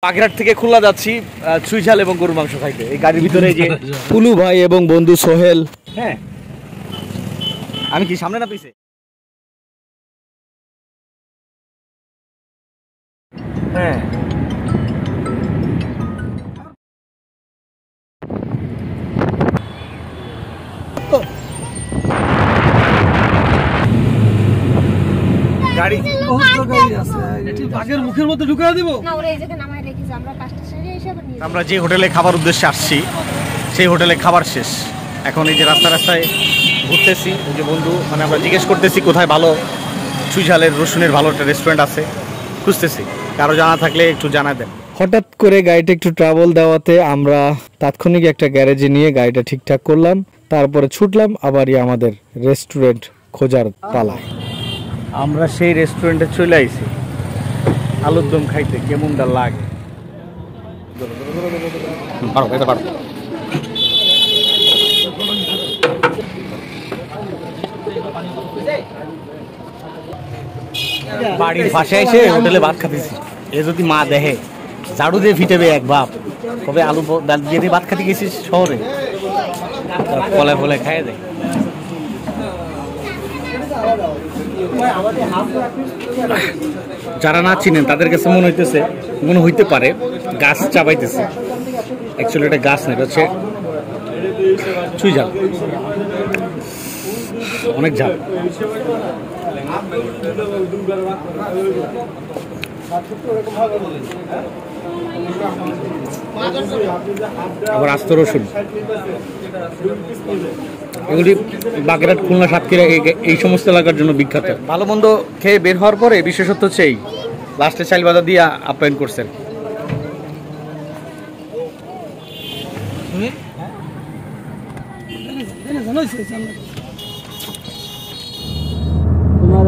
বাগেরহাট থেকে খুলনা যাচ্ছি চুই ঝাল এবং গরুর মাংস খাইতে। এই গাড়ির ভিতরে যে পুলু ভাই এবং বন্ধু সোহেল। হ্যাঁ, আমি কি সামনে না পিছে? হ্যাঁ, গাড়ি বাঘের মুখের মধ্যে ঢুকিয়ে দিব না। ওরা এই জায়গায় নামায় রেখেছে, আমরা পাঁচটা সেরে হিসাবে নিয়ে আমরা যে হোটেলে খাবার উদ্দেশ্যে আসছি সেই হোটেলে খাবার শেষ। এখন এই যে রাস্তায় ঘুরতেছি, ওই যে বন্ধু মানে আমরা জিজ্ঞেস করতেছি কোথায় ভালো চুই ঝালের রসুনের ভালো একটা রেস্টুরেন্ট আছে, খুঁজতেছি। কারো জানা থাকলে একটু জানা দেন। হঠাৎ করে গাড়িটা একটু ট্রাবল দেওয়াতে আমরা তাৎক্ষণিক একটা গ্যারেজে নিয়ে গাড়িটা ঠিকঠাক করলাম, তারপরে ছুটলাম আবারই আমাদের রেস্টুরেন্ট খোঁজার পালায়। আমরা সেই রেস্টুরেন্টে চলে আইছি আলুর দম খাইতে। কেমনটা লাগে বাড়ির পাশে এসে হোটেলে ভাত খাতেছি। এ যদি মা দেখে ঝাড়ু দিয়ে ফিটেবে এক বাপ, কবে আলু দিয়ে ভাত খাতে গেছিস শহরে, ফলে ফলে খাইয়ে দেয়। যারা না চিনেন তাদের কাছে মনে হইতে পারে গাছ চাবাইতেছে। অ্যাকচুয়ালি এটা গাছ না, এটা হচ্ছে চুই ঝাল, অনেক ঝাল। আবার আস্ত রসুন। এগুলি বাগেরহাট, খুলনা, সাতক্ষীরা এই সমস্ত এলাকার জন্য বিখ্যাত। ভালো মন্দ খেয়ে বের হওয়ার পরে বিশেষত্ব হচ্ছে এই লাস্টে চাইল বাজার দিয়ে আপ্যায়ন করছেন। তোমার